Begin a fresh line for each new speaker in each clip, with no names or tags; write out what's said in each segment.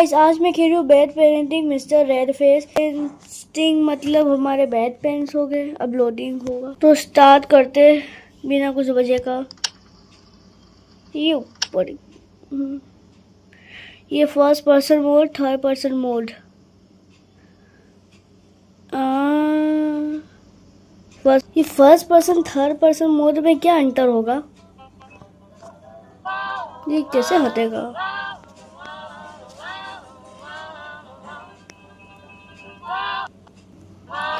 Guys आज मैं खेल रही हूँ bad parenting mister red face. Parenting मतलब हमारे बैड पेरेंट्स हो गए। अब लोडिंग होगा तो स्टार्ट करते बिना कुछ वजह का। ये ऊपर ये first person mode, third person mode. ये first person third person mode में क्या अंतर होगा? ये कैसे हटेगा?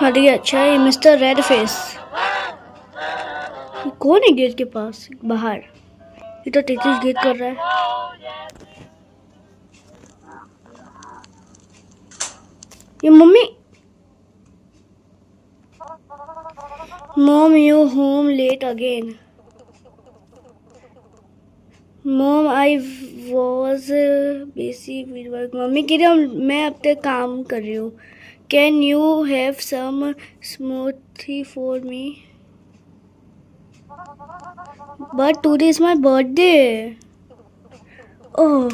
हट गया। अच्छा ये मिस्टर रेड फेस। ये कौन है गेट के पास बाहर? ये तो तेतीस गेट कर रहा है। ये मम्मी। Mom you home late again. Mom I was busy work. मम्मी कह रही मैं अब तक काम कर रही हूँ। Can you have some smoothie for me? But today is my birthday. Oh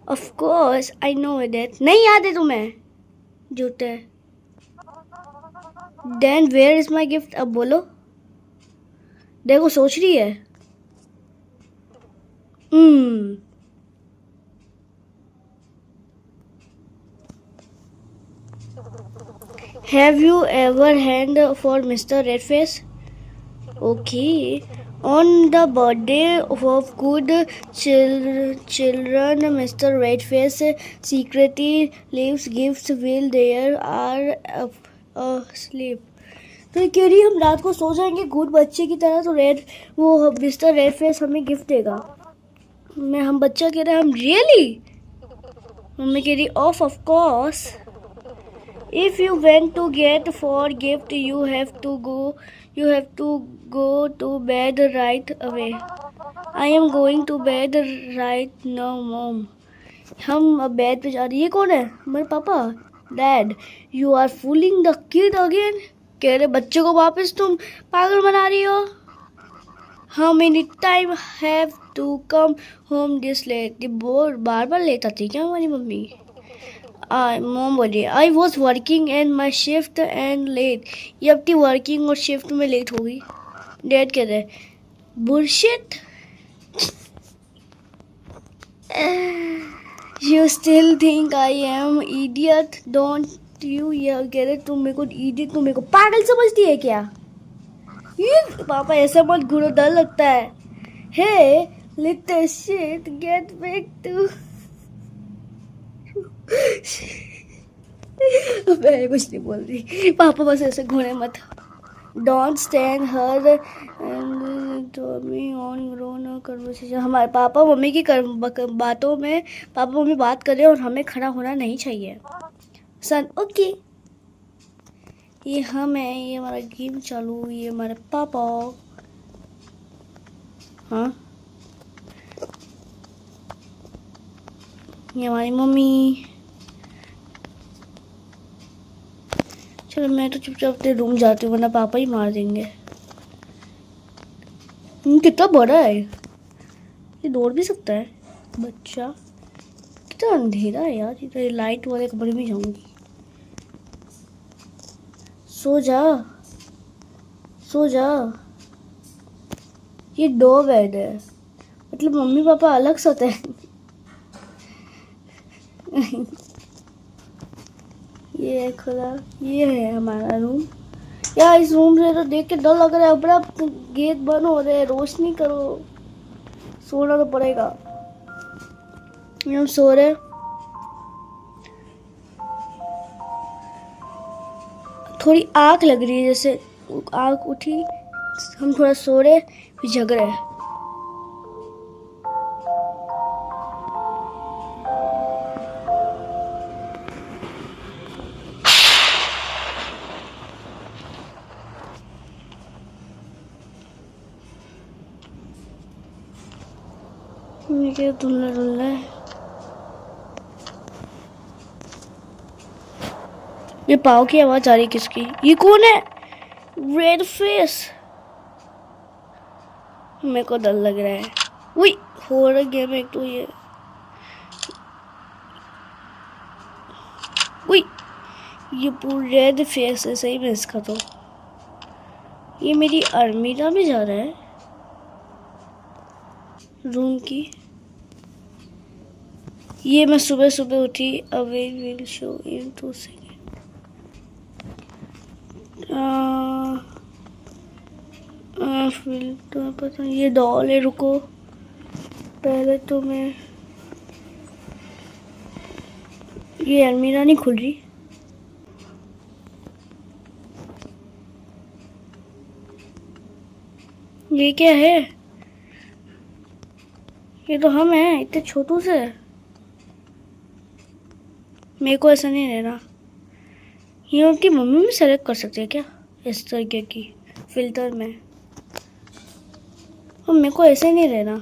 of course I know that. नहीं याद है तुम्हें? झूठे। Then where is my gift? अब बोलो। देखो सोच रही है। Have you ever hand for Mr. Redface? Okay. On the birthday of good children, Mr. Redface secretly leaves gifts while they are asleep. तो ये कह रही है हम रात को सो जाएंगे गुड बच्चे की तरह, तो वो मिस्टर रेडफेस हमें गिफ्ट देगा। हम बच्चा कह रहे हैं हम रियली? मम्मी कह रही of course. If you want to get for gift, you have to go to bed right away. I am going to bed right now, mom. हम अब बेड पे जा रही है। ये कौन है? मेरे पापा। Dad you are fooling the kid again. कह रहे बच्चे को वापस तुम पागल बना रही हो। How many time have to come home this late? ये बार बार लेट आती क्या हमारी मम्मी? मॉम बोलिए I was working and my shift and let. ये अपनी वर्किंग और शिफ्ट में लेट होगी। डैड कह रहे bullshit. You still think I M idiot don't you? ये कह रहे तुम मेरे को इडियट, तुम मेरे को पागल समझती है क्या? ये पापा ऐसा मत घूरो, डर लगता है। Hey little shit get back to. मैं कुछ नहीं बोल रही। पापा बस ऐसे घूरे मत। Don't stand her and on grown conversation. हमारे पापा मम्मी की बातों में पापा मम्मी बात कर रहे हैं और हमें खड़ा होना नहीं चाहिए। सन ओके। ये हम है, ये हमारा गेम चालू, ये हमारे पापा। हाँ ये हमारी मम्मी। चलो मैं तो चुपचाप अपने रूम जाती हूँ वरना पापा ही मार देंगे। कितना बड़ा है ये, दौड़ भी सकता है बच्चा। कितना अंधेरा है यार। ये लाइट वाले कमरे में जाऊंगी। सो जा सो जा। ये दो बेड है, मतलब मम्मी पापा अलग सोते हैं। ये है खुला, ये है हमारा रूम। यार इस रूम से तो देख के डर लग रहा है। बड़ा गेट बंद हो रहे हैं, रोशनी करो। सोना तो पड़ेगा। हम सो रहे। थोड़ी आग लग रही है, जैसे आग उठी। हम थोड़ा सो रहे फिर जग रहे। क्या धुल्ला धुल्ला है। ये पाव की आवाज आ रही किसकी? ये कौन है? Red face. मेरे को डर लग रहा है। वही हॉरर गेम एक तो ये। उई, ये पूरा रेड फेस है सही में इसका। तो ये मेरी अलमीरा में जा रहा है रूम की। ये मैं सुबह सुबह उठी। Away will show in 2 second. तो पता नहीं, ये डॉल है। रुको, पहले तो मैं ये अलमीरा नहीं खुल रही। ये क्या है? ये तो हम हैं इतने छोटू से। मेरे को ऐसा नहीं रहना। ये उनकी मम्मी भी सेलेक्ट कर सकते हैं क्या इस तरीके की फिल्टर में? और मेरे को ऐसे नहीं रहना।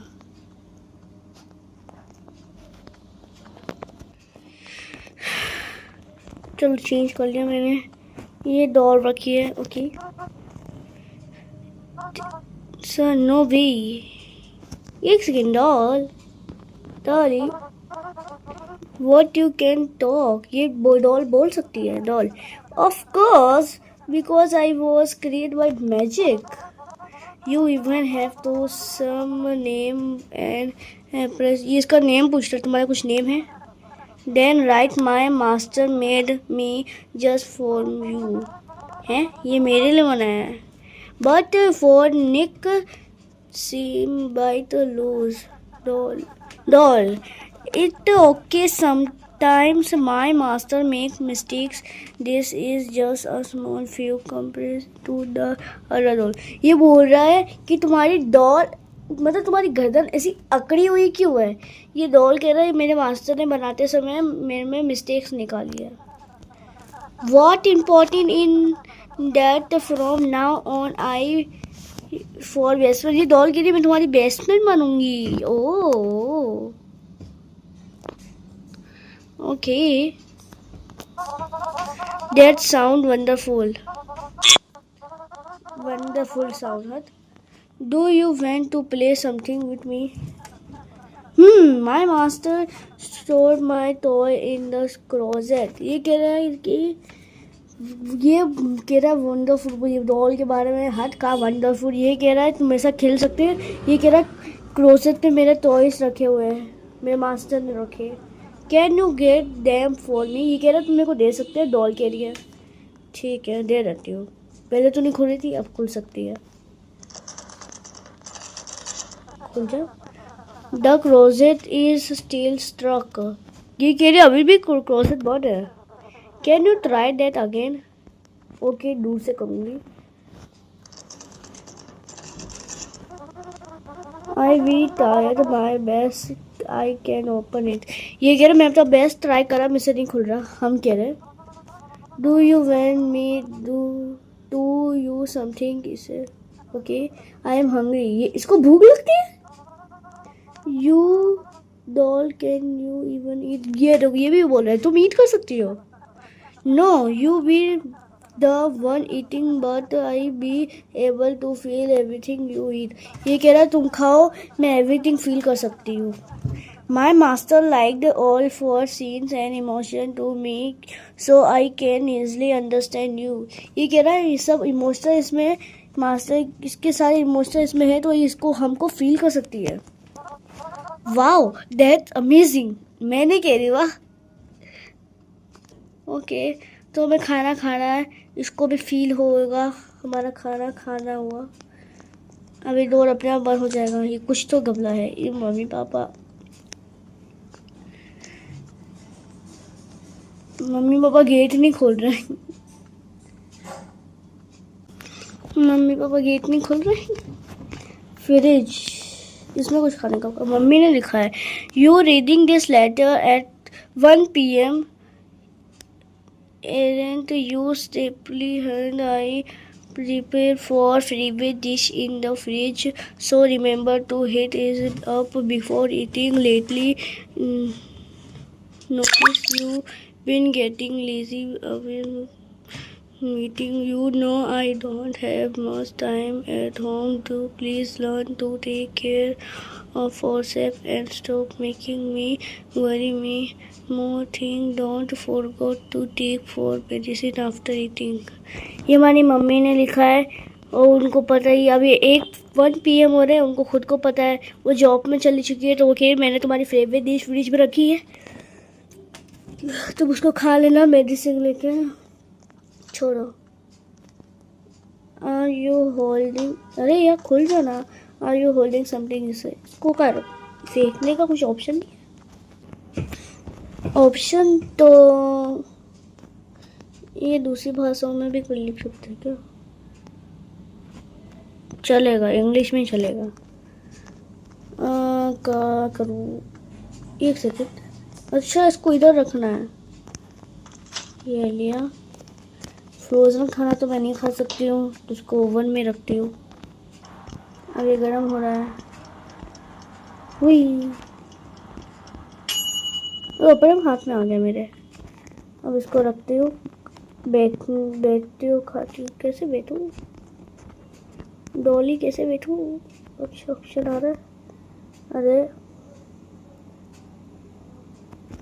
चलो चेंज कर लिया मैंने। ये डॉल रखी है। ओके सर, नो वे। एक second. Doll Dolly, what you can talk? ये डॉल बोल सकती है। Doll, of course, because I was created by magic. You even have तो सम नेम एंड प्रेस। ये इसका नेम पूछ रहा है, तुम्हारा कुछ नेम है? Then right my master made me just for you. हैं, ये मेरे लिए बनाया है। But for nick seem by the lose. Doll, it okay sometimes my master make mistakes. This is just a small few compared to the other doll. ये बोल रहा है कि तुम्हारी डॉल, मतलब तुम्हारी गर्दन ऐसी अकड़ी हुई क्यों है? ये डॉल कह रहा है मेरे मास्टर ने बनाते समय मेरे में मिस्टेक्स निकाली है। What important in that from now on I for best friend। ये डॉल के लिए मैं तुम्हारी बेस्ट फ्रेंड बनूंगी। Oh okay, that sound wonderful sound, huh? Do you want to play something with me? My master stored my toy in the closet। ये कह रहा है कि ये कह रहा है वंडरफुल। ये डॉल के बारे में हट का वंडरफुल। ये कह रहा है तुम ऐसा खेल सकते हो। ये कह रहा है क्लोजेट पे मेरे टॉयज रखे हुए हैं, मेरे मास्टर ने रखे। Can you get them for me? ये कह रहा है तुम मेरे को दे सकते हैं डॉल के लिए। ठीक है, दे देती हूँ। पहले तो नहीं खुली थी, अब खुल सकती है। खुल जा। The closet is still struck. ये कह रही अभी भी क्लोजेट बंद है। Can you try that again? Okay, दूर से करूँगी। I we tried my best I can open it. ये कह रहे मैं अपना बेस्ट ट्राई करा, मुझसे नहीं खुल रहा। हम कह रहे do you want me do you something इसे। Okay, I am hungry. ये इसको भूख लगती है। You doll can you even eat. ये भी बोल रहा है तुम ईट कर सकती हो। No, you be the one eating but I be able to feel everything you eat। ये कह रहा है तुम खाओ, मैं everything feel कर सकती हूँ। My master liked all four scenes and emotion to me so I can easily understand you। ये कह रहा है ये सब इमोशनल इसमें मास्टर, इसके सारे इमोशनल इसमें है तो इसको हमको फील कर सकती है। Wow, that's amazing. मैं नहीं कह रही वाह। ओके, तो हमें खाना खाना है, इसको भी फील होगा हमारा खाना खाना हुआ। अभी डोर अपने आप बंद हो जाएगा। ये कुछ तो गमला है। ये मम्मी पापा गेट नहीं खोल रहे हैं। मम्मी पापा गेट नहीं खोल रहे हैं। फ्रिज, इसमें कुछ खाने का मम्मी ने लिखा है। You reading this letter at 1 PM। Aren't you staply and I prepare for favorite dish in the fridge, so remember to heat it up before eating. Lately notice you been getting lazy. meeting. You know I don't have much time at home to please learn to take care of yourself and stop making me worry me more thing. Don't forget to take for medicine after eating. ये हमारी mummy ने लिखा है और उनको पता ही अभी 1 PM हो रहे हैं, उनको खुद को पता है, वो जॉब में चली चुकी है। तो ओके, मैंने तुम्हारी फेवरेट डिश फ्रिज में रखी है, तुम उसको खा लेना मेडिसिन लेके। छोड़ो। आर यू होल्डिंग, अरे यार खुल जाना। आर यू होल्डिंग समथिंग, इसको कर फेंकने का कुछ ऑप्शन नहीं है। ऑप्शन तो ये दूसरी भाषाओं में भी कोई लिख सकते हैं क्या? चलेगा, इंग्लिश में चलेगा। क्या करूँ? 1 सेकेंड। अच्छा, इसको इधर रखना है। ये लिया। फ्रोज़न खाना तो मैं नहीं खा सकती हूँ, तो उसको ओवन में रखती हूँ। अब ये गर्म हो रहा है। हुई, ऊपर हाथ में आ गया मेरे। अब इसको रखती हूँ, बैठती हूँ, खाती हूँ। कैसे बैठूँ? डॉली कैसे बैठूँ? अच्छा ऑप्शन आ रहा है। अरे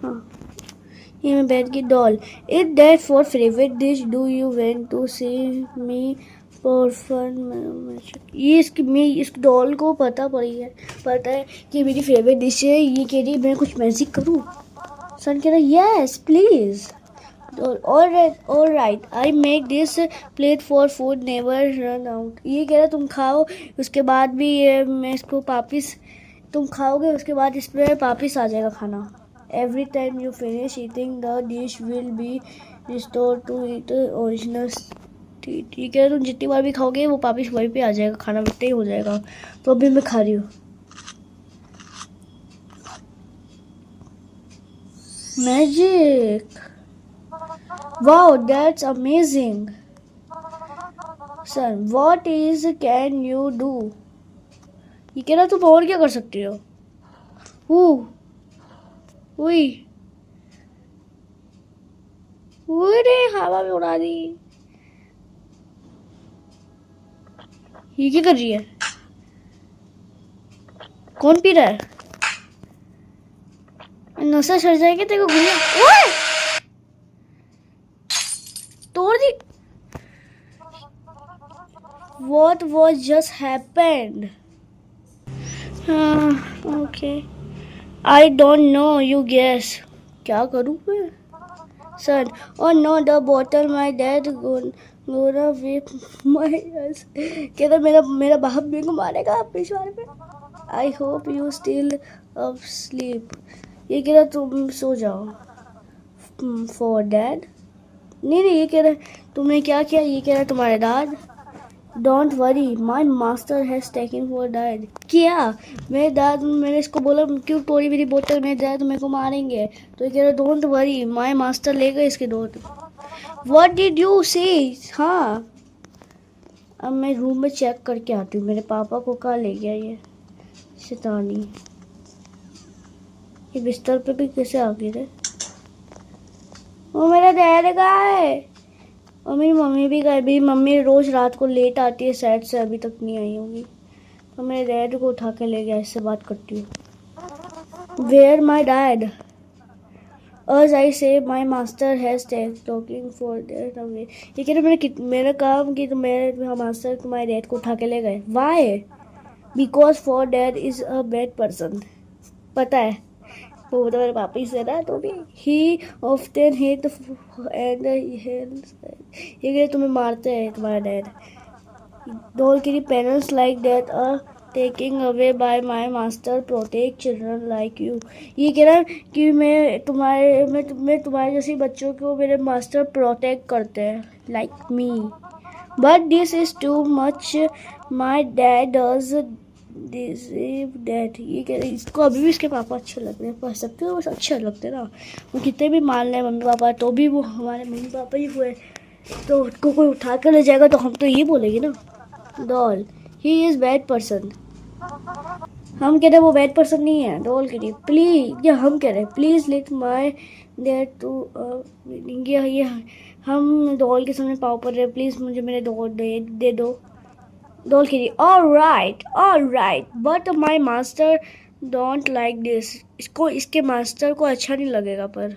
हाँ, ये मैं बैठ गई। Doll, it that for favourite dish do you went to see me perform. ये इस डॉल को पता है कि मेरी फेवरेट डिश है। ये कह रही है मैं कुछ मैजिक करूँ। सन कह रहा है yes please. All right, I make this plate for food never run out. ये कह रहा तुम खाओ, उसके बाद भी ये मैं इसको वापिस, तुम खाओगे उसके बाद इस पर वापिस आ जाएगा खाना। Every time you finish eating, the dish will be restored to its original state. ये कह रहा तुम जितनी बार भी खाओगे वो वापिस वहीं पे आ जाएगा, खाना वैसे ही हो जाएगा। तो अभी मैं खा रही हूँ। Magic, wow that's amazing. Son, what is can you do? ये कह रहा तुम और क्या कर सकती हो? हुई, रे हवा में उड़ा दी। ये क्या कर रही है? कौन पी रहा है? नशा चढ़ जाएगा तेरे को। गुड़िया ओए तोड़ दी। What was just happened? Okay. I don't know, you guess. क्या करूँ मैं? Son, oh no, the bottle my dad gonna whip my ass. कहता मेरा बाप मेरे को मारेगा पिछवाड़े पे। I hope you still asleep. ये कह रहा तुम सो जाओ। For dad? नहीं, ये कह रहा तुमने क्या किया? ये कह रहा तुम्हारे दाद। Don't worry, my master has taken for dad. क्या? मेरे दाद, मैंने इसको बोला क्यों तोड़ी मेरी बोतल, मेरे दाद मेरे को मारेंगे। तो ये कह रहा डोंट वरी, माई मास्टर लेगा इसके दूध। व्हाट डिड यू से? हाँ, अब मैं रूम में चेक करके आती हूँ मेरे पापा को कहाँ ले गया ये शैतानी। ये बिस्तर पे भी कैसे आ गए थे? वो मेरा डैड कहाँ है? और मेरी मम्मी भी गई। मेरी मम्मी रोज़ रात को लेट आती है साइड से, अभी तक नहीं आई होगी। तो मेरे डैड को उठा के ले गया। इससे बात करती हूँ। Where my dad? As I say, my master has talking for that away. ये कह रहे मैंने काम की तो मेरे मास्टर तुम्हारे डैड को उठा के ले गए। Why? Because for dad is a bad person. पता है वो तो मेरे पापा ही से ना, तो भी he often hate and ये कह तुम्हें मारते हैं तुम्हारा डैड। डॉल के parents like that are taking away by my master protect children like you. ये कह रहा है कि मैं तुम्हारे जैसे बच्चों को मेरे मास्टर प्रोटेक्ट करते हैं like me. But this is too much. My dad does that. ये कह रहे इसको अभी भी इसके पापा अच्छे लग रहे हैं, पढ़ सकते हो बस अच्छे लगते ना। वो कितने भी मान रहे मम्मी पापा, तो भी वो हमारे मम्मी पापा ही हुए। तो उसको कोई उठा कर ले जाएगा तो हम तो ये बोलेंगे ना, doll he is bad person. हम कह रहे वो बैड पर्सन नहीं है। डॉल कह रही प्लीज, या हम कह रहे please let my dad to ये हम डॉल के सामने पाँव पर रहे, प्लीज़ मुझे मेरे डॉल दे दो। डॉल कह रही all right but my master don't like this. इसके मास्टर को अच्छा नहीं लगेगा। पर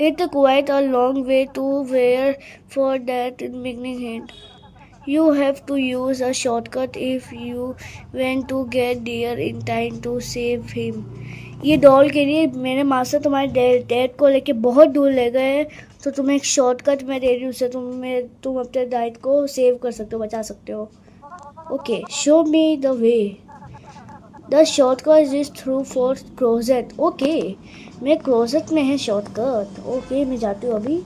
it's quite a long way to where for that in beginning hand. You have to use a shortcut if you want to get there in time to save him. ये doll के लिए मेरे master तुम्हारे dad को लेके बहुत दूर ले गए हैं, तो तुम्हें एक शॉर्टकट मैं दे रही हूँ, उससे तुम अपने डैड को सेव कर सकते हो, बचा सकते हो। Okay, show me the way. The shortcut is through for closet. Okay, मैं क्लोजेट में है शॉर्टकट। ओके, मैं जाती हूँ अभी।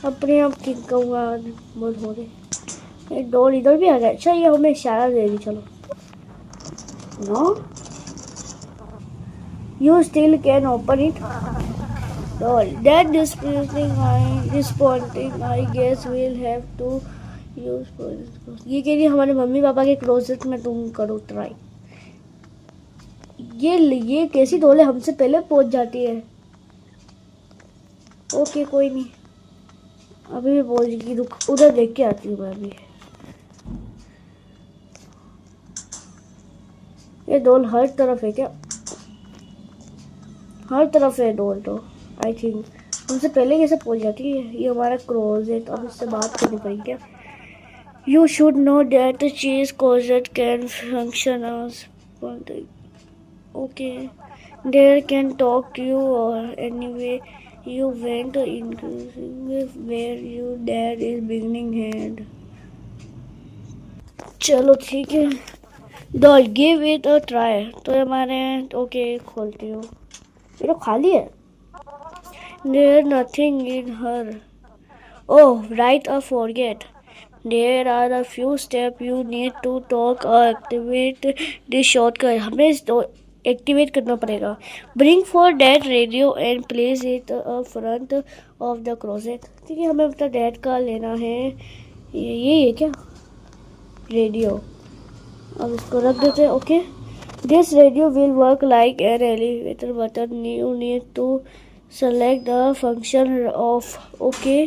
अपने आप ठीक कहूँगा, बहुत हो रहे। एक डोर इधर भी आ गया। अच्छा, ये हमें इशारा दे रही। चलो, no you still can open it. Door that disappointing I guess will have to use. ये कह रही हमारे मम्मी पापा के क्लोजेट में तुम करो ट्राई। ये कैसी डोल है, हमसे पहले पहुंच जाती है। ओके, कोई नहीं, अभी भी बोल रही, रुक उधर देख के आती हूँ मैं अभी। ये डोल हर तरफ है क्या? हर तरफ है डोल तो। आई थिंक हमसे पहले कैसे पहुंच जाती है। ये हमारा क्लोज है, तो अब इससे बात करनी पड़ेगी क्या? You should know that cheese closet can function as okay there can talk to you और anyway you went inclusive where you dad is beginning hand. चलो ठीक है, doll give it a try. तो हमारे ओके खोलती हूँ। ये तो खाली है। There nothing in her. Oh right, a forget there are a few step you need to talk activate this shortcut. हमें एक्टिवेट करना पड़ेगा। Bring for dad radio and place it front of the closet. ठीक है, हमें अपना dad का लेना है। ये है क्या रेडियो? अब इसको रख देते हैं। Okay, this radio will work like an elevator button. You need to select the function off. Okay,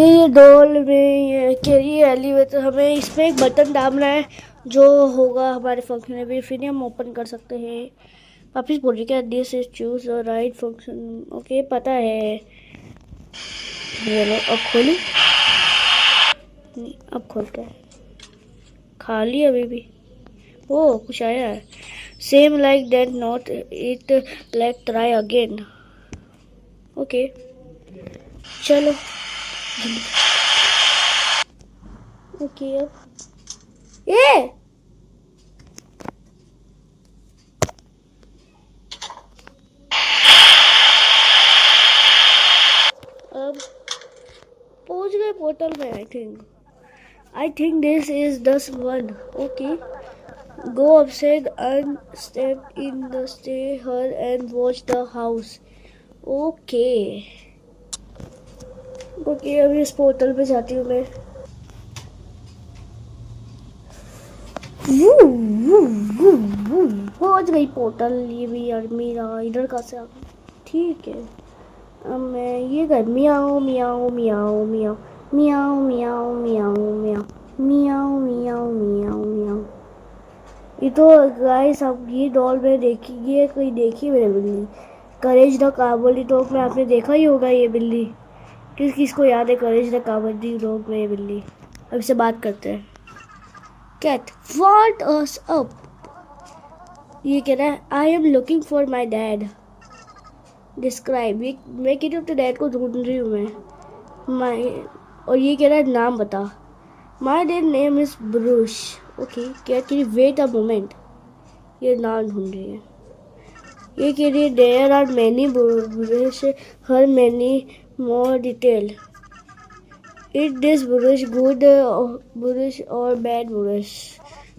ये डॉल में ये कैरी एलिवेटर, हमें इसमें एक बटन दाबना है जो होगा हमारे फंक्शन में, फिर हम ओपन कर सकते हैं। वापिस बोल रही क्या? This is choose the right function. Okay, पता है। ये लो, अब खोली। अब खोलते हैं। खाली अभी भी। ओ, कुछ आया है। Same like that not it like try again. Okay, चलो। ओके, अब अब पहुंच गए पोर्टल में। I think this is the one. Okay, go upside and step in the stay her and watch the house. Okay, अभी इस portal पे जाती हूँ मैं। पहुंच गई पोर्टल। ये भी मेरा इधर का से आ गई। ठीक है, अब मैं ये कर मियाओ मियाओ मियाओ मियाओ मियाओ मियाओ मियाओ मियाओ मियाओ मियाओ मियाओ मियाओ। ये तो गाइस, अब ये डॉल में देखी, ये कोई देखी मैंने बिल्ली करेज द काबुली डॉग में। आपने देखा ही होगा ये बिल्ली। किसको याद है करेज द काबुली डॉग में ये बिल्ली? अब इससे बात करते हैं। Cat what us up. ये कह रहा है I am looking for my dad. Describe. मैं कह रही हूँ अपने डैड को ढूंढ रही हूँ मैं। और ये कह रहा है नाम बता। My dad name is Bruce. Okay, cat कह रही वेट अ मोमेंट। ये नाम ढूंढ रही है। ये कह रही है there are many brush her many more detail. Is this brush good brush और bad brush?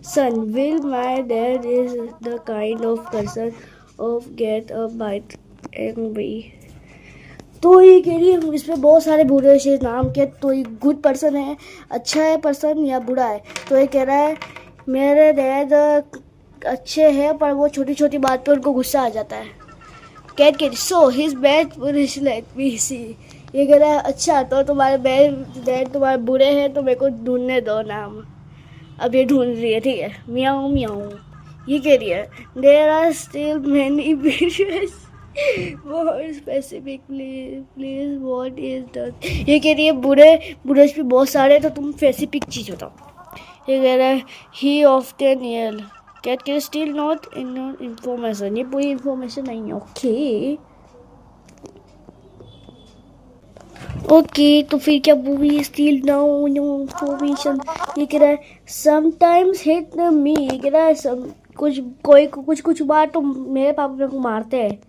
Son will my dad is the kind of person of get a bite angry. तो ये कह रही है इसमें बहुत सारे बुरे से नाम के, तो ये गुड पर्सन है, अच्छा है पर्सन या बुरा है? तो ये कह रहा है मेरे डैड अच्छे हैं, पर वो छोटी छोटी बात पे उनको गुस्सा आ जाता है। Cat cat so his bed let me see. ये कह रहा है अच्छा तो तुम्हारे बेड तुम्हारे बुरे हैं तो मेरे को ढूंढने दो नाम। अब ये ढूंढ रही है, ठीक है, म्याऊ म्याऊ। ये कह रही है there are still many beaches more specifically please what is that। ये कह रही है बुरे बुरश भी बहुत सारे, तो तुम स्पेसिफिक चीज बताओ। ये कह रहा है he often yell cat can still not information. ये पूरी इन्फॉर्मेशन नहीं है। ओके तो फिर क्या मूवी स्टिल नाउ इन्फॉर्मेशन। ये कह रहा है समटाइम्स हिट मी। ये कह रहा है कुछ बार तो मेरे पापा मेरे को मारते हैं।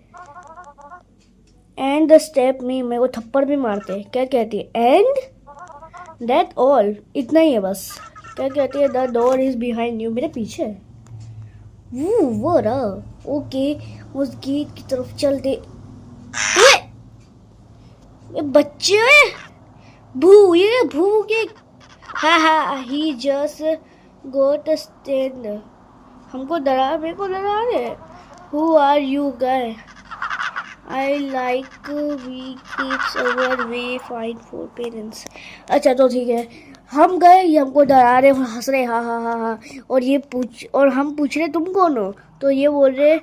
एंड द स्टेप मी, मेरे को थप्पड़ भी मारते हैं। क्या कहती है एंड दैट ऑल, इतना ही है बस। क्या कहती है the door is behind you, मेरे पीछे। वो रहा। ओके उस गेट की तरफ चलते। ये बच्चे भू, ये भू के हा ही जस्ट गोट स्टैंड। हमको डरा, मेरे को डरा रहे। Who are you guy I like we keeps our way fine for parents. अच्छा तो ठीक है, हम गए, ये हमको डरा रहे, हंस रहे हा। और हम पूछ रहे तुम कौन हो, तो ये बोल रहे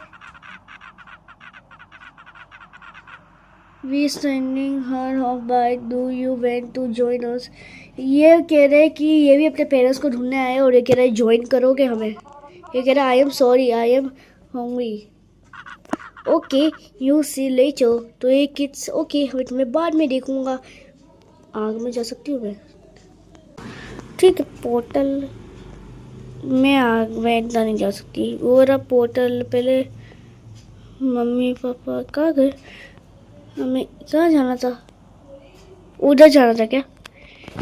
we standing her off by do you went to join us. ये कह रहे कि ये भी अपने पेरेंट्स को ढूंढने आए और ये कह रहे ज्वाइन करोगे हमें। ये कह रहा I am sorry I am hungry. Okay you see later. तो ये किड्स ओके मैं तुम्हें बाद में देखूंगा। आग में जा सकती हूँ मैं, ठीक है। पोर्टल में आग में इतना नहीं जा सकती। वो रहा पोर्टल। पहले मम्मी पापा कहाँ गए, हमें कहाँ जाना था, उधर जाना था क्या।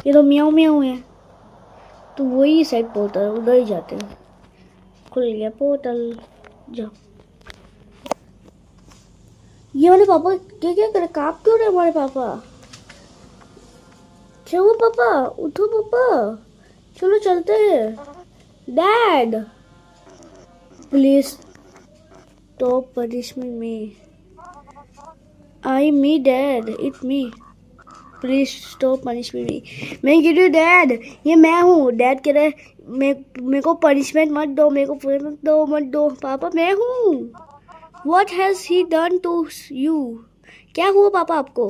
ये तो म्याऊ म्याऊ है, तो वही साइड पोर्टल, उधर ही जाते हैं। खुल गया पोर्टल, जाओ। ये वाले पापा क्या करे, कांप क्यों रहे हमारे पापा। क्या हुआ पापा, उठो पापा, चलो चलते हैं। Dad please stop punishment me. I me dad it me please stop punishment me. मैं कह रही हूँ डैड, ये मैं हूँ। डैड कह रहे मेरे को पनिशमेंट मत दो, मेरे को पनिशमेंट मत दो। पापा मैं हूँ। What has he done to you? क्या हुआ पापा आपको।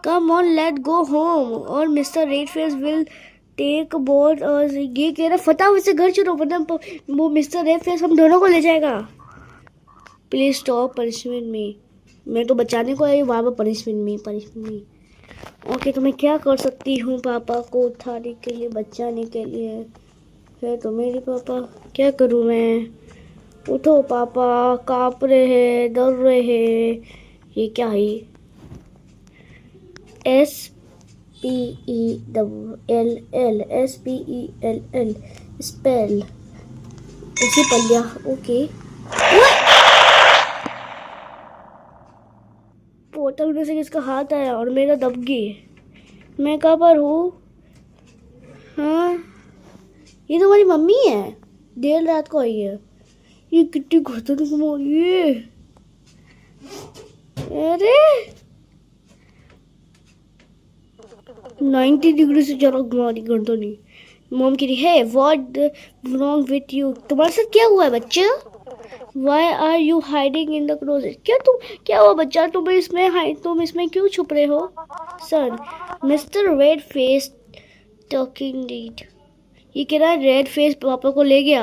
Come on let go home और mister Redface will take both us। ये कह रहा फटाफट से घर चलो, वरना वो मिस्टर रेडफेस हम दोनों को ले जाएगा। Please stop punishment me। मैं तो बचाने को आई, वहाँ पर पनिशमेंट मी। ओके तो मैं क्या कर सकती हूँ पापा को उठाने के लिए, बचाने के लिए। है तो मेरे पापा, क्या करूँ मैं। उठो पापा, कांप रहे हैं, डर रहे हैं। ये क्या है, SPELL स्पेल, ऐसे पढ़ लिया। ओके पोर्टल में से किसका हाथ आया और मेरा दब गई। मैं कहाँ पर हूँ। हाँ ये तो हमारी मम्मी है, देर रात को आई है। ये कितनी खतरनाक मोरी है। अरे 90 डिग्री से ज़्यादा घुमा रही गर्दनी। मॉम कह रही है व्हाट रॉन्ग विथ यू, तुम्हारे साथ क्या हुआ है बच्चा। Why are you hiding in the closet? क्या हुआ बच्चा, तुम इसमें क्यों छुप रहे हो। Son, Mr. Red Face talking deed। ये कह रहा है रेड फेस पापा को ले गया।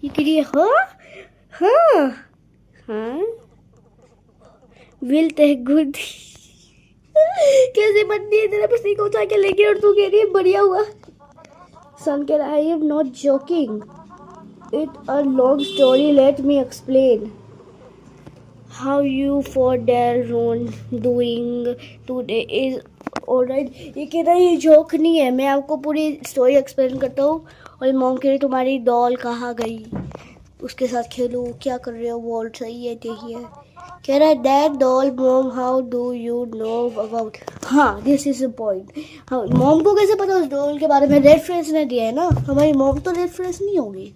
ये कह रही है हाँ विल टेक गुड। कैसे बनती है, तेरा पसी को उठा के ले गया और तू कह रही है बढ़िया हुआ। Son कह रहा है I am not joking it a long story, let me explain how you for their own doing today is alright। ये कह रहा है ये जोक नहीं है, मैं आपको पूरी स्टोरी एक्सप्लेन करता हूँ। और मॉम कह रही तुम्हारी डॉल कहाँ गई, उसके साथ खेलो, क्या कर रहे हो, वॉल सही है देखिए। कह रहा है that doll mom how do you know about. हाँ दिस इज द पॉइंट। हाँ मॉम को कैसे पता उस डॉल के बारे में, रेड फेस ने दिया है ना, हमारी मॉम तो रेड फेस नहीं होगी।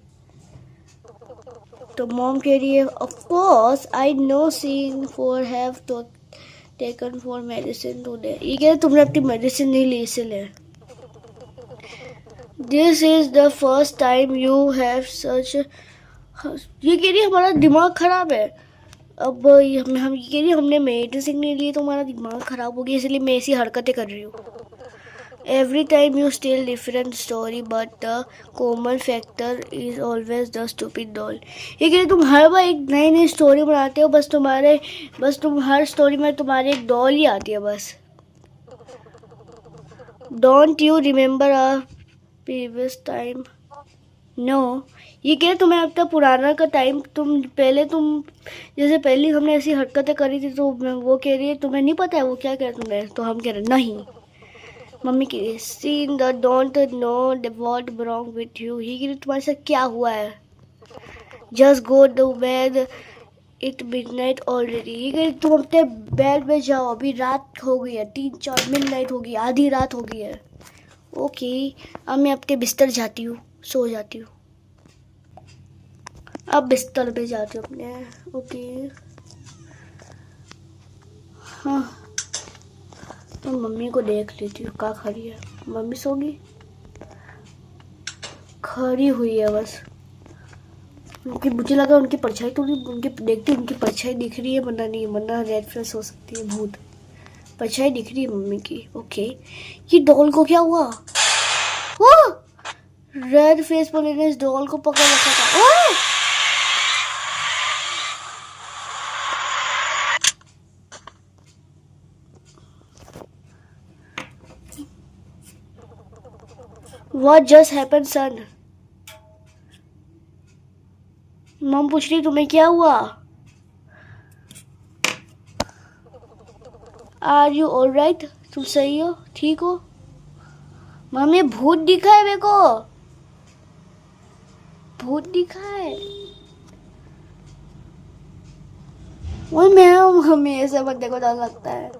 तो मॉम कह रही है of course I know seen for have to taken for medicine today. ये कह रहे तुमने अपनी मेडिसिन नहीं ली इसलिए। This is the first time you have such. ये कह रही है हमारा दिमाग खराब है। अब हम ये कह रही है हमने मेडिसिन नहीं ली तो हमारा दिमाग खराब हो गया इसलिए मैं ऐसी हरकतें कर रही हूँ। Every time you tell different story but the common factor is always the stupid doll। ये कह रही तुम हर बार एक नई नई स्टोरी बनाते हो, बस तुम हर स्टोरी में तुम्हारी एक डॉल ही आती है बस। Don't you remember our previous time? No। ये कह रहे तुम्हें अब तक पुराना का टाइम जैसे पहले हमने ऐसी हरकतें करी थी तो वो कह रही है तुम्हें नहीं पता है वो क्या कह रहे तुमने, तो हम कह रहे नहीं। मम्मी की seen the don't know what wrong with you. ही कि तुम्हारे साथ क्या हुआ है। Just go to bed it midnight already. ये कि तुम अपने बेड में जाओ, अभी रात हो गई है, 3-4 मिडनाइट हो गई, आधी रात हो गई है। ओके अब मैं अपने बिस्तर जाती हूँ, सो जाती हूँ। अब बिस्तर पे जाती हूँ अपने। ओके हाँ तो मम्मी को देख लेती हूँ क्या खड़ी है। मम्मी सो गई, खड़ी हुई है बस। मुझे लगा उनकी परछाई तो नहीं, उनकी देखती उनकी परछाई दिख रही है, वरना रेड फेस हो सकती है भूत। परछाई दिख रही है मम्मी की। ओके ये डॉल को क्या हुआ। वो रेड फेस वाले ने इस डॉल को पकड़ रखा था। What just happened, son? मम पूछ रही तुम्हें क्या हुआ। Are you alright? तुम सही हो, ठीक हो। मम ये भूत दिखा है मेरे को, भूत दिखा है। वो मैं मम्मी ऐसे बंदे को डर लगता है।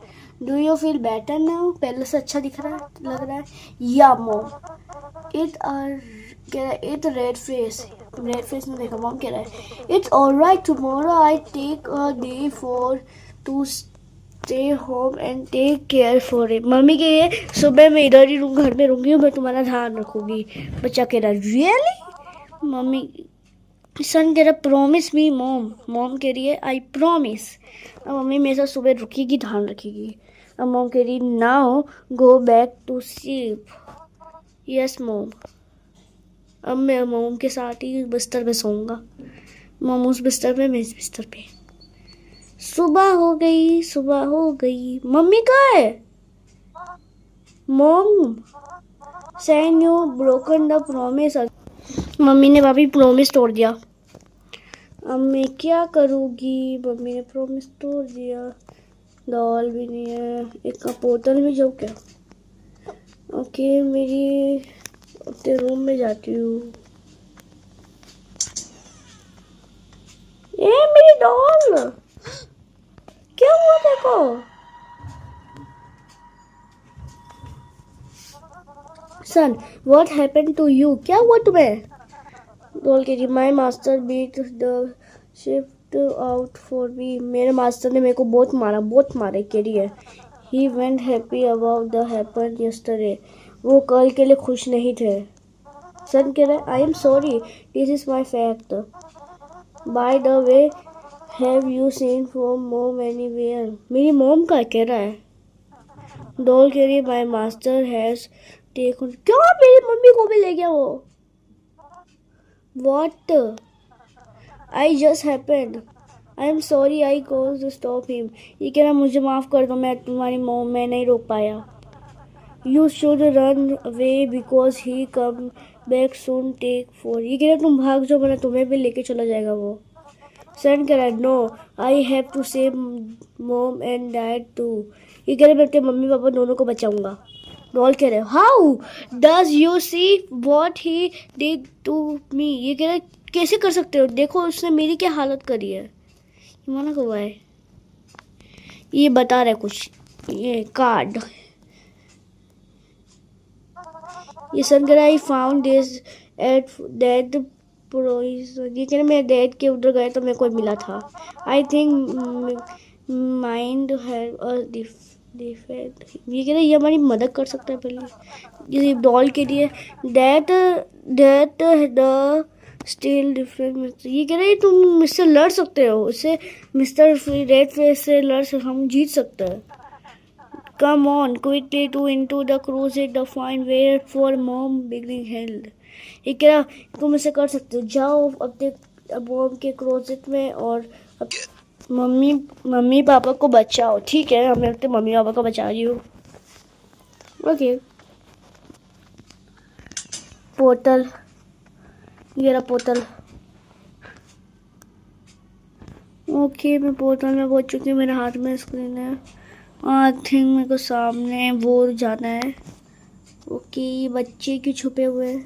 Do you feel better now? पहले से अच्छा दिख रहा है, लग रहा है। या मॉम इट रेड फेस ने देखा। मॉम कह रहा है it's alright tomorrow I take a day for to stay home and take care for it. मम्मी कह रही है सुबह मैं इधर ही घर में रहूंगी, मैं तुम्हारा ध्यान रखूंगी। बच्चा कह रहा है रियली। मम्मी सन कह रहा प्रॉमिस मी मॉम। मॉम कह रही है आई प्रॉमिस। अब मम्मी मेरे साथ सुबह रुकेगी, ध्यान रखेगी। अब मॉम कह रही now go back to sleep. Yes mom. अब मैं मॉम के साथ ही बिस्तर पे सोऊंगा। मॉम उस बिस्तर पे, मैं इस बिस्तर पे। सुबह हो गई। मम्मी कहाँ है। Mom son you broken the promise. मम्मी ने भाभी प्रॉमिस तोड़ दिया। अब मैं क्या करूँगी, मम्मी ने प्रॉमिस तोड़ दिया। डॉल भी नहीं है, एक कप बोतल में जाऊँ क्या। ओके मेरी अपने रूम में जाती हूँ। ए मेरी डॉल क्या हुआ देखो। Son what happened to you, क्या हुआ तुम्हें। डॉल कह रही my master beat the shift out for me. मेरे मास्टर ने मेरे को बहुत मारा कह रही है। He went happy about the happen yesterday. वो कल के लिए खुश नहीं थे। सन कह रहा है I am sorry this is my fact. By the way have you seen for mom anywhere. मेरी मॉम का कह रहा है। डॉल कह रही है माई मास्टर हैज टेकन। क्या मेरी मम्मी को भी ले गया वो। What? I just happened. I am sorry I caused to stop him। ये कह रहा मुझे माफ़ कर दो, मैं तुम्हारी मॉम मैं नहीं रोक पाया। You should run away because he come back soon take for। ये कह रहा तुम भाग जाओ वरना तुम्हें भी लेके चला जाएगा वो। सन कह रहा no I have to save mom and dad too। ये कह रहा मैं अपने मम्मी पापा दोनों को बचाऊंगा। डॉल कह रहे how does you see what he did to me. ये कह रहे कैसे कर सकते हो, देखो उसने मेरी क्या हालत करी है। माना हुआ है, ये बता रहा है कुछ, ये कार्ड। ये सन कह रहा I found this at that ये कह रहे मेरे डैड के उधर गए तो मेरे को मिला था। आई थिंक माइंड है और डिफेक्ट। ये कह रहे ये हमारी मदद कर सकता है पहले ये डॉल के लिए। That that the still different. ये कह रहे तुम मुझसे लड़ सकते हो, इससे मिस्टर रेड फेस से हम जीत सकते हैं। Come on quickly to into the closet the fine where for mom begging held. ये कह रहा तुम इसे कर सकते हो, जाओ अपने मॉम के क्लोजेट में और मम्मी पापा को बचाओ। ठीक है, मैं अपने मम्मी पापा को बचा रही हूँ। ओके पोर्टल, ये रहा पोर्टल। ओके मैं पोर्टल में पहुंच चुकी हूँ, मेरे हाथ में स्क्रीन है। आई थिंक मेरे को सामने वो जाना है। ओके बच्चे क्यों छुपे हुए हैं?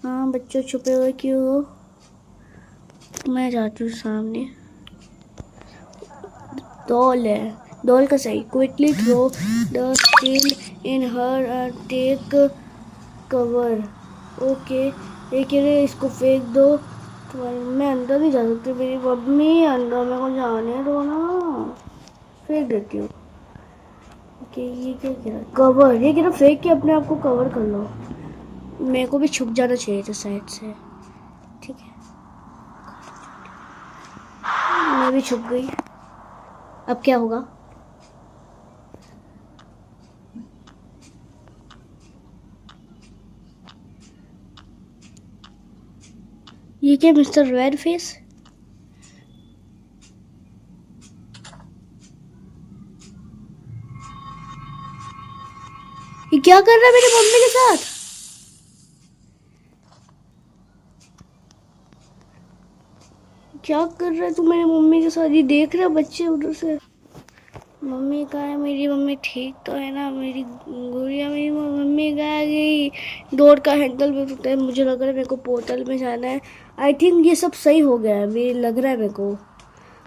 हाँ बच्चे छुपे हुए क्यों? मैं जाती हूँ सामने। डॉल है, डॉल का सही। Quickly throw the steel in her and take cover. Okay ये कह रहे इसको फेंक दो। तो मैं अंदर नहीं जा सकती, मेरी मम्मी अंदर मेरे को जाने दो ना। फेंक देती हूँ। ओके ये क्या कह रहा है? कवर। ये कह रहा फेंक के अपने आप को कवर कर लो। मेरे को भी छुप जाना चाहिए था साइड से। ठीक है मैं भी छुप गई। अब क्या होगा? ये क्या मिस्टर रेड फेस? ये क्या कर रहा है मेरी मम्मी के साथ? क्या कर रहा है तू मेरी मम्मी के साथ? ये देख रहे बच्चे उधर से। मम्मी कहाँ है? मेरी मम्मी ठीक तो है ना? मेरी गुड़िया, मेरी मम्मी कहाँ गई? डोर का हैंडल भी टूटा है। मुझे लग रहा है मेरे को पोर्टल में जाना है। आई थिंक ये सब सही हो गया है, मेरे लग रहा है मेरे को।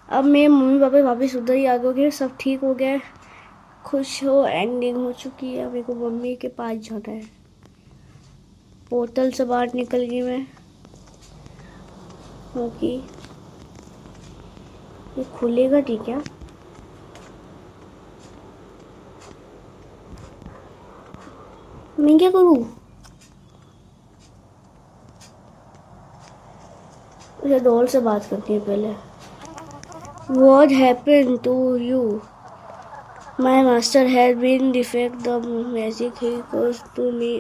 अब मेरे मम्मी पापा वापस उधर ही आ गए, सब ठीक हो गया है। खुश हो, एंडिंग हो चुकी है। मेरे को मम्मी के पास जाना है। पोर्टल से बाहर निकल गई मैं। ओके ये खुलेगा ठीक है? मैं क्या करूँ? मुझे डॉल से बात करती है पहले। What happened to you? My master has been defect the magic he caused to me.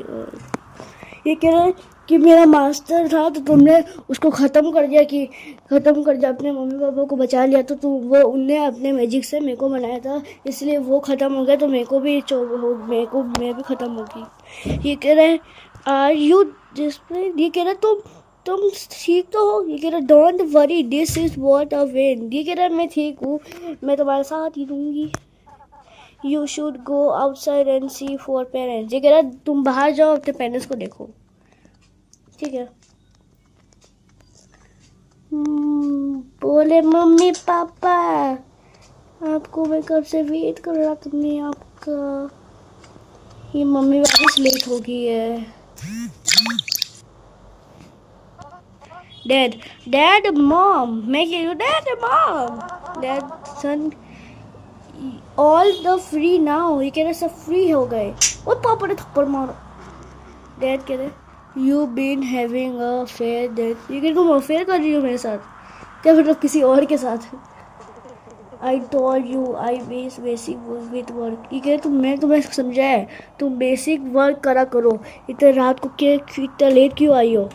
ये कह रहा है कि मेरा मास्टर था तो तुमने उसको ख़त्म कर दिया, कि ख़त्म कर दिया, अपने मम्मी पापा को बचा लिया। तो वो उनने अपने मैजिक से मेरे को बनाया था, इसलिए वो ख़त्म हो गया। तो मेरे को भी मैं भी ख़त्म हो गई। ये कह रहा है आर यू डिस्प्ले? ये कह रहा है तुम ठीक तो हो? ये कह रहा don't worry this is what a when. ये कह रहा मैं ठीक हूँ, मैं तुम्हारे साथ ही दूंगी। You should go outside and see for parents. ये कह रहा तुम बाहर जाओ, अपने पेरेंट्स को देखो। ठीक है बोले मम्मी पापा आपको मैं कब से वेट कर रहा, तुमने आपका। ये मम्मी वापस लेट हो गई है। डैड मॉम, मैं कह रही हूँ dad mom, dad son all the free now. ये कह रहे सब फ्री हो गए। और पापा ने थप्पड़ मारो। डैड कह रहे you been having a affair. Dad ये कह तुम अफेयर कर रही हो मेरे साथ क्या? मतलब किसी और के साथ? I told you I basic with work. ये कह मैं तुम्हें समझाया है, तुम बेसिक वर्क करा करो। इतने रात को इतना लेट क्यों आई हो?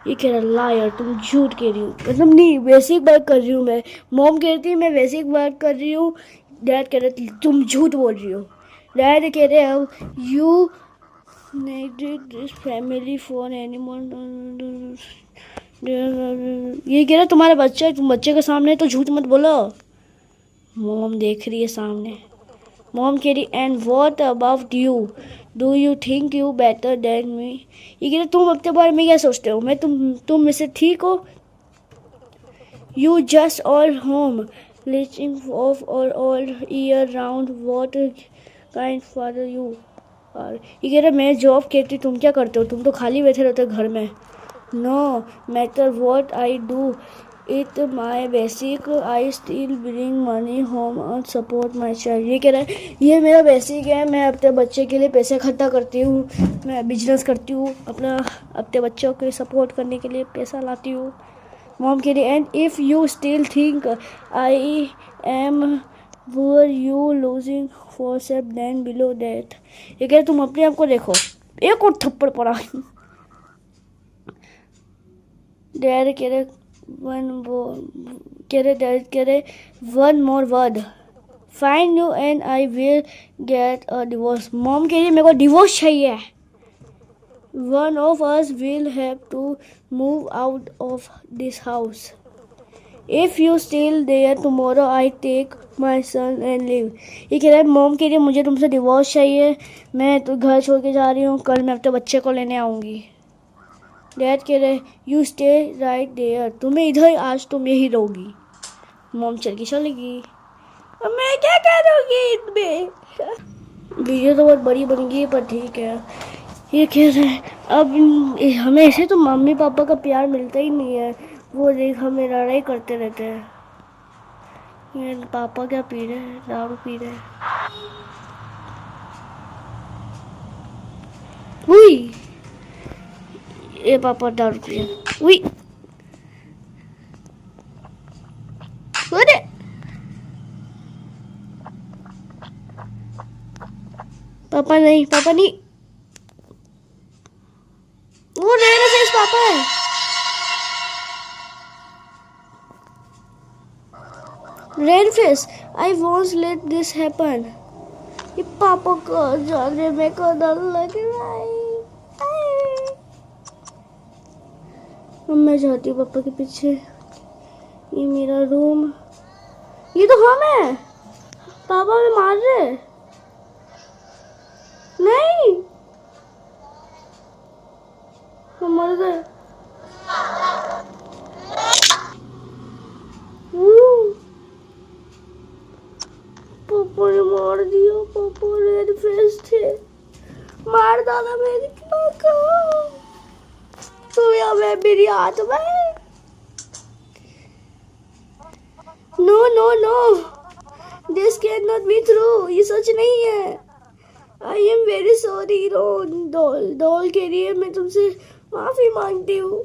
ये कह रहा लायर, तुम झूठ कह रही हो। मतलब नहीं, बेसिक वर्क कर रही हूँ मैं। मॉम कहती है मैं बेसिक वर्क कर रही हूँ। डैड कह रहे तुम झूठ बोल रही हो। डैड कह रहे हैं you needed this family for animal। ये कह रहा तुम्हारा बच्चा है, तुम बच्चे के सामने तो झूठ मत बोलो। मॉम देख रही है सामने। मॉम कह रही and what about you? Do you think you better than me? ये कह रहे तुम अपने बारे में क्या सोचते हो? मैं तुम में से ठीक हो? You just all home leeching off और all year round. What kind father you? और ये कह रहा मैं जॉब करती, तुम क्या करते हो? तुम तो खाली बैठे रहते हो घर में। No matter what I do it my basic, I still bring money home और सपोर्ट माई चाइल्ड। ये कह रहा है ये मेरा बेसिक है, मैं अपने बच्चे के लिए पैसे इकट्ठा करती हूँ, मैं बिजनेस करती हूँ, अपने बच्चों के सपोर्ट करने के लिए पैसा लाती हूँ। मॉम कह रही and if you still think I am were you losing for sap then below that. ये कह रहे तुम अपने आप को देखो। एक और थप्पड़ पड़ा। डैड कह रहे one more word find you and I will get a divorce. Mom कह रही मेरे को डिवोर्स चाहिए। One of us will have to move out of this house. If you still there tomorrow I take my son and live. ये कह रहा है mom कह रही है मुझे तुमसे डिवोर्स चाहिए, मैं तो घर छोड़ के जा रही हूँ, कल मैं अपने बच्चे को लेने आऊँगी। डैड कह रहे यू स्टे राइट देयर, तुम्हें इधर आज तुम यही रहोगी। मॉम चलेगी। अब मैं क्या करूँगी इनमें? वीडियो तो बहुत बड़ी बन गई पर ठीक है। ये कह रहे हैं अब हमें ऐसे तो मम्मी पापा का प्यार मिलता ही नहीं है, वो देख हमें लड़ाई करते रहते हैं। ये पापा क्या पी रहे हैं? दारू पी रहे हैं। हुई ये पापा दारू पी रहे। हुई अरे पापा नहीं, पापा नहीं, वो रेड फेस पापा है। Red face I won't let this happen. ये पापा को जाने में को डर लग रहा है। मैं जाती हूँ पापा के पीछे। ये मेरा रूम, ये तो हम है। पापा हमें मार रहे नहीं, हम मर गए। पापा ने मार दिया, पापा रेड फेस थे, मार डाला मेरी पापा को। तुम्हें हमें मेरी हाथ में। No no no this can not be true, ये सच नहीं है। I am very sorry doll. Doll के लिए मैं तुमसे माफी मांगती हूँ।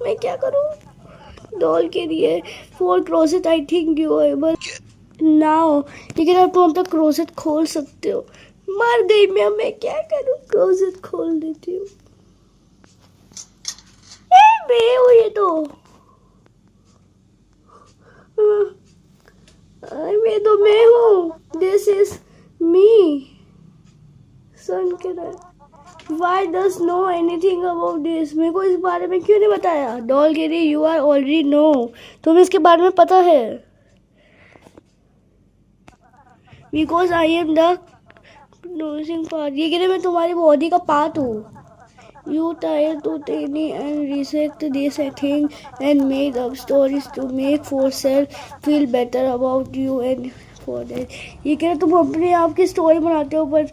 मैं क्या करूँ डॉल के लिए? For closet I think you able now. लेकिन अब तुम तक क्लोजेट खोल सकते हो। मर गई मैं क्या करूँ? क्लोजेट खोल देती हूँ। मैं हूँ ये तो, मैं हूँ। This is me. सन के रहा Y does know anything about this. मेरे को इस बारे में क्यों नहीं बताया? डॉल कह रही यू आर ऑलरेडी नो, तुम्हें इसके बारे में पता है। Because I am the nosing part. ये कह रहे मैं तुम्हारी बॉडी का पार्ट हूँ। You tried to tiny and reset this thing and made up stories to make yourself feel better about you and for that. ये कह रहे तुम अपने आप की स्टोरी बनाते हो पर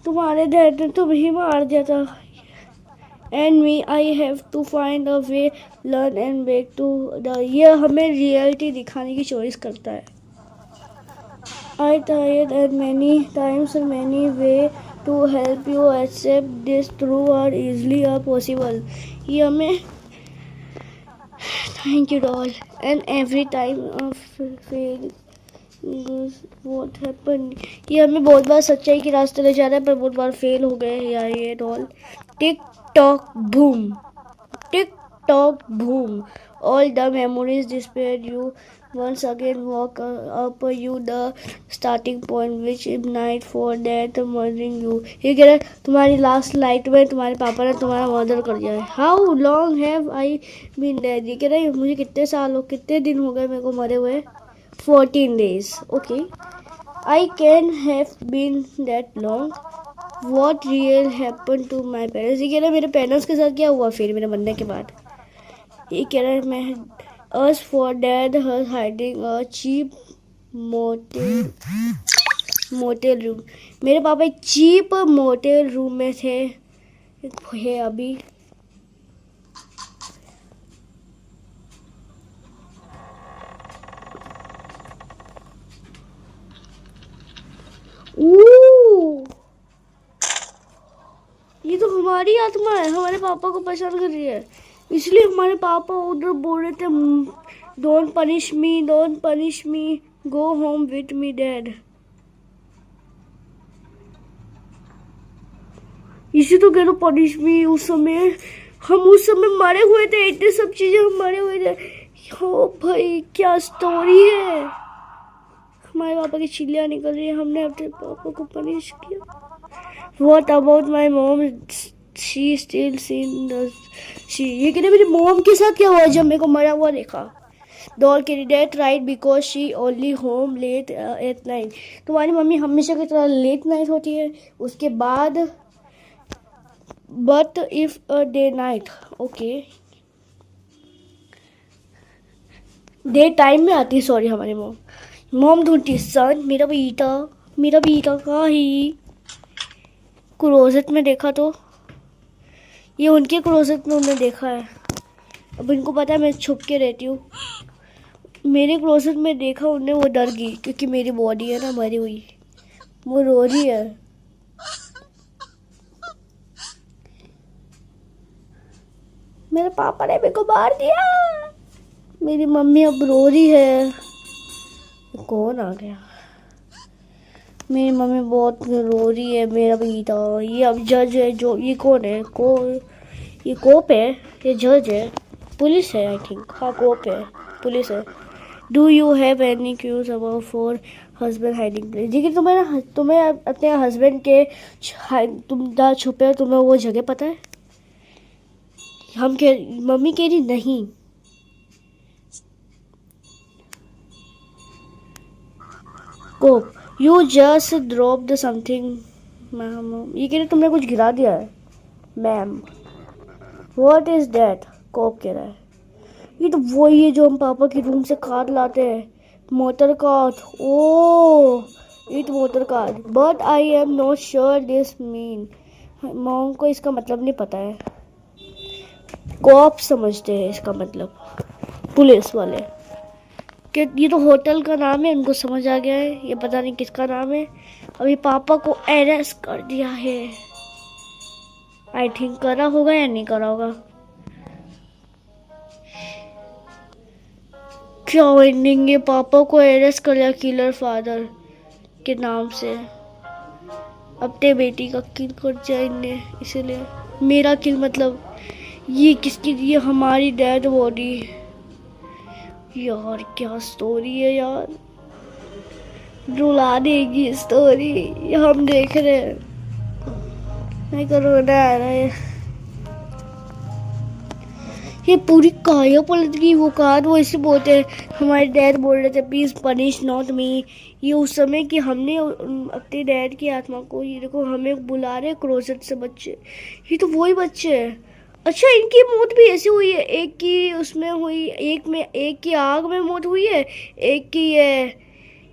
तुम्हारे डैड ने तुम्हें मार दिया था। And me, I have to find a way, learn and back to the। ये हमें रियलिटी दिखाने की चॉइस करता है। I tried and many times many way to help you accept this true or easily are possible। ये हमें thank you doll and every time of fail what happened। ये हमें बहुत बार सच्चाई के रास्ते ले जा रहा है पर बहुत बार फेल हो गए यार ये doll. Tick tock boom, tick tock boom, all the memories disappeared you once again walk up you the starting point which ignite for that murdering you। ये कह रहा है तुम्हारी लास्ट लाइट में तुम्हारे पापा ने तुम्हारा मर्डर कर दिया है। How long have I been dead. ये कह रहा है मुझे कितने दिन हो गए मेरे को मरे हुए? 14 days। Okay I can have been that long. What real happen to my parents. ये कह रहा है मेरे पेरेंट्स के साथ क्या हुआ फिर मेरे मरने के बाद? ये कह रहा है मैं us for dad her hiding a cheap motive motel room. मेरे पापा एक चीप मोटेल रूम में थे, है अभी। ये तो हमारी आत्मा है, हमारे पापा को परेशान कर रही है। इसलिए हमारे पापा उधर बोल रहे थे, don't punish me, go home with me dad. इसी तो कह दो, पनिश मी। उस समय मरे हुए थे, इतने सब चीजें हम मरे हुए थे। ओ भाई, क्या स्टोरी है। हमारे पापा की चिल्लियाँ निकल रही है, हमने अपने पापा को पनिश किया। What about my mom? She still seen the ये कहते मेरी मॉम के साथ क्या हुआ जब मेरे को मरा हुआ देखा। डॉल के death right because she only home late at night. तुम्हारी मम्मी हमेशा की तरह लेट नाइट होती है, उसके बाद but if day night, okay, day time में आती है। सॉरी, हमारी मॉम ढूंढती, सन मेरा बेटा कहाँ ही। क्लोजेट में देखा तो ये उनके क्लोजेट में उन्होंने देखा है। अब इनको पता है मैं छुप के रहती हूँ। मेरे क्लोजेट में देखा उन्हें, वो डर गई क्योंकि मेरी बॉडी है ना मरी हुई, वो रो रही है। मेरे पापा ने मेरे को मार दिया। मेरी मम्मी अब रो रही है। कौन आ गया? मेरी मम्मी बहुत रो रही है। मेरा बेटा, ये अब जज है जो, ये कौन है? ये कोप है, ये जज है, पुलिस है आई थिंक। हाँ, कोप है, पुलिस है। Do you have any cues about for husband hiding place? जी कि तुम्हें अपने हस्बैंड के तुम जहाँ छुपे हो, तुम्हें वो जगह पता है? मम्मी कह रही नहीं। Cop, you just dropped something ma'am. ये कह रहे तुमने कुछ गिरा दिया है ma'am. What is that? Cop कह रहा है ये तो वही है जो हम पापा के रूम से कार लाते हैं, motor car. Oh, it motor car, but I am not sure this mean. Mom को इसका मतलब नहीं पता है, कोप समझते हैं इसका मतलब, पुलिस वाले। कि ये तो होटल का नाम है, उनको समझ आ गया है, ये पता नहीं किसका नाम है। अभी पापा को अरेस्ट कर दिया है, आई थिंक करा होगा या नहीं करा होगा। क्या एंडिंग है? पापा को अरेस्ट कर लिया किलर फादर के नाम से। अपने बेटी का किल कर दिया इनने, इसीलिए मेरा किल मतलब ये किसकी? ये हमारी डेड बॉडी। यार क्या स्टोरी है यार, रुला देगी स्टोरी। हम देख रहे हैं, नहीं रोना आ रहा है। ये पूरी काया पलट गई। वो कार, वो इसे बोलते हैं, हमारे डैड बोल रहे थे प्लीज पनिश नॉट मी। ये उस समय कि हमने अपने डैड की आत्मा को, ये देखो हमें बुला रहे क्लोजेट से बच्चे। ये तो वही बच्चे हैं। अच्छा, इनकी मौत भी ऐसी हुई है, एक की उसमें हुई, एक की आग में मौत हुई है, एक की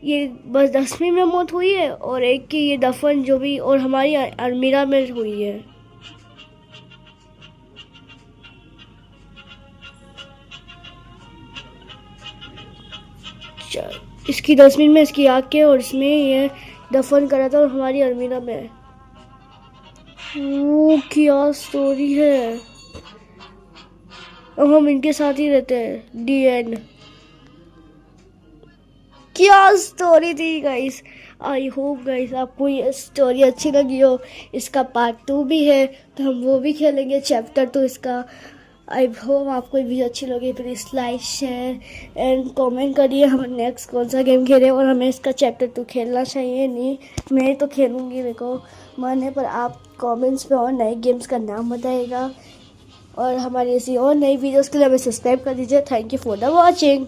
ये बस 10वीं में मौत हुई है, और एक की ये दफन जो भी, और हमारी अलमीरा में हुई है। इसकी 10वीं में इसकी आग के, और इसमें ये दफन करा था, और हमारी अलमीरा में। वो क्या स्टोरी है। अब हम इनके साथ ही रहते हैं। दी एंड। क्या स्टोरी थी गाइस। आई होप गाइस आपको ये स्टोरी अच्छी लगी हो। इसका पार्ट 2 भी है, तो हम वो भी खेलेंगे, चैप्टर 2 इसका। आई होप आपको वीडियो अच्छी लगी। Please like, share and comment करिए हम नेक्स्ट कौन सा गेम खेलें, और हमें इसका चैप्टर 2 खेलना चाहिए नहीं। मैं तो खेलूँगी, मेरे को मन है, पर आप कमेंट्स में और नए गेम्स का नाम बताइएगा। और हमारी ऐसी और नई वीडियोस के लिए हमें सब्सक्राइब कर दीजिए। Thank you for the watching.